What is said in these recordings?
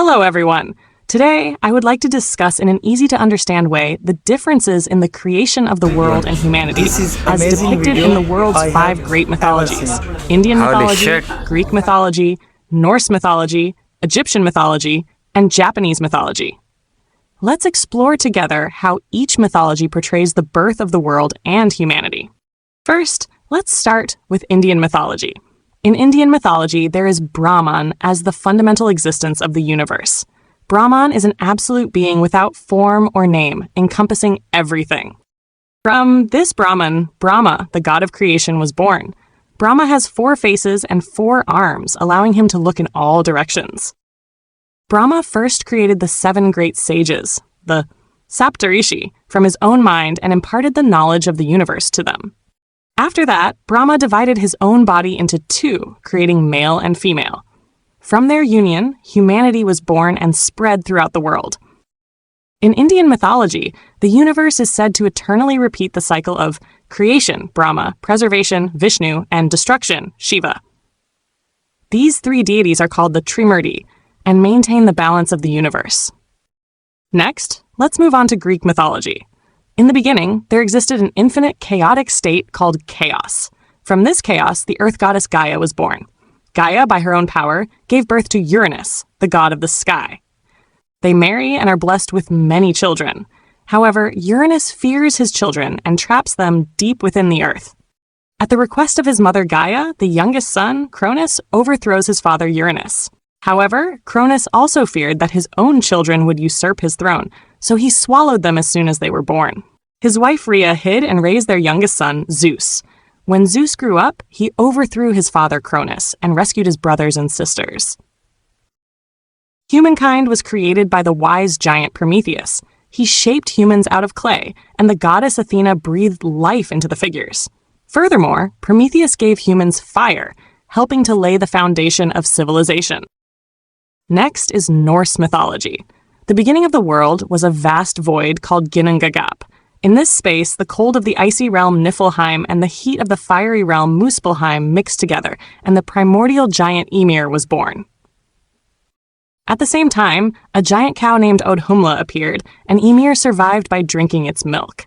Hello, everyone. Today, I would like to discuss in an easy-to-understand way the differences in the creation of the world and humanity, as depicted in the world's five great mythologies: Indian mythology, Greek mythology, Norse mythology, Egyptian mythology, and Japanese mythology. Let's explore together how each mythology portrays the birth of the world and humanity. First, let's start with Indian mythology. In Indian mythology, there is Brahman as the fundamental existence of the universe. Brahman is an absolute being without form or name, encompassing everything. From this Brahman, Brahma, the god of creation, was born. Brahma has 4 faces and 4 arms, allowing him to look in all directions. Brahma first created the 7 great sages, the Saptarishi, from his own mind and imparted the knowledge of the universe to them. After that, Brahma divided his own body into 2, creating male and female. From their union, humanity was born and spread throughout the world. In Indian mythology, the universe is said to eternally repeat the cycle of creation, Brahma, preservation, Vishnu, and destruction, Shiva. These 3 deities are called the Trimurti and maintain the balance of the universe. Next, let's move on to Greek mythology. In the beginning, there existed an infinite chaotic state called chaos. From this chaos, the earth goddess Gaia was born. Gaia, by her own power, gave birth to Uranus, the god of the sky. They marry and are blessed with many children. However, Uranus fears his children and traps them deep within the earth. At the request of his mother Gaia, the youngest son, Cronus, overthrows his father Uranus. However, Cronus also feared that his own children would usurp his throne, so he swallowed them as soon as they were born. His wife Rhea hid and raised their youngest son, Zeus. When Zeus grew up, he overthrew his father Cronus and rescued his brothers and sisters. Humankind was created by the wise giant Prometheus. He shaped humans out of clay, and the goddess Athena breathed life into the figures. Furthermore, Prometheus gave humans fire, helping to lay the foundation of civilization. Next is Norse mythology. The beginning of the world was a vast void called Ginnungagap. In this space, the cold of the icy realm Niflheim and the heat of the fiery realm Muspelheim mixed together, and the primordial giant Ymir was born. At the same time, a giant cow named Audhumla appeared, and Ymir survived by drinking its milk.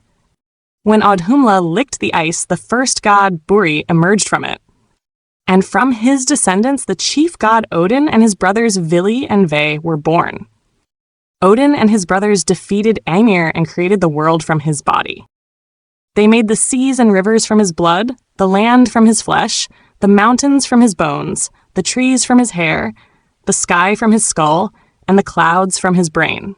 When Audhumla licked the ice, the first god, Buri, emerged from it. And from his descendants, the chief god Odin and his brothers Vili and Ve were born. Odin and his brothers defeated Ymir and created the world from his body. They made the seas and rivers from his blood, the land from his flesh, the mountains from his bones, the trees from his hair, the sky from his skull, and the clouds from his brain.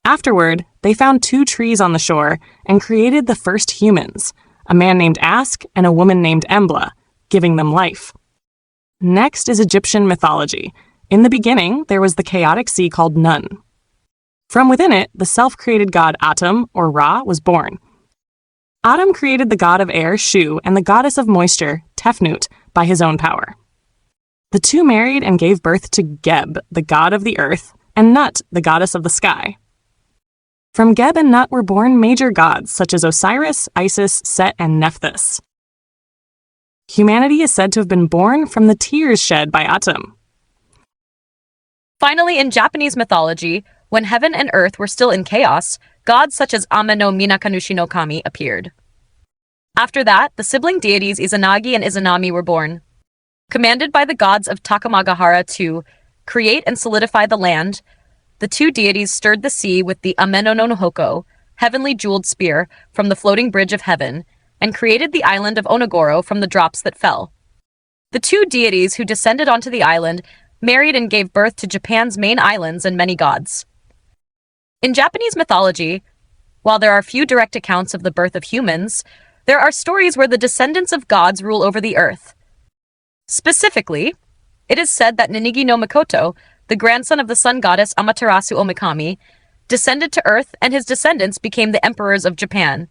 Afterward, they found 2 trees on the shore and created the first humans, a man named Ask and a woman named Embla, giving them life. Next is Egyptian mythology. In the beginning, there was the chaotic sea called Nun. From within it, the self-created god Atum, or Ra, was born. Atum created the god of air, Shu, and the goddess of moisture, Tefnut, by his own power. The 2 married and gave birth to Geb, the god of the earth, and Nut, the goddess of the sky. From Geb and Nut were born major gods such as Osiris, Isis, Set, and Nephthys. Humanity is said to have been born from the tears shed by Atum. Finally, in Japanese mythology, when heaven and earth were still in chaos, gods such as Ame no Minakanushi no Kami appeared. After that, the sibling deities Izanagi and Izanami were born. Commanded by the gods of Takamagahara to create and solidify the land, the 2 deities stirred the sea with the Ameno no Hoko, heavenly jeweled spear, from the floating bridge of heaven, and created the island of Onogoro from the drops that fell. The 2 deities who descended onto the island married and gave birth to Japan's main islands and many gods. In Japanese mythology, while there are few direct accounts of the birth of humans, there are stories where the descendants of gods rule over the earth. Specifically, it is said that Ninigi no Mikoto, the grandson of the sun goddess Amaterasu Omikami, descended to earth and his descendants became the emperors of Japan.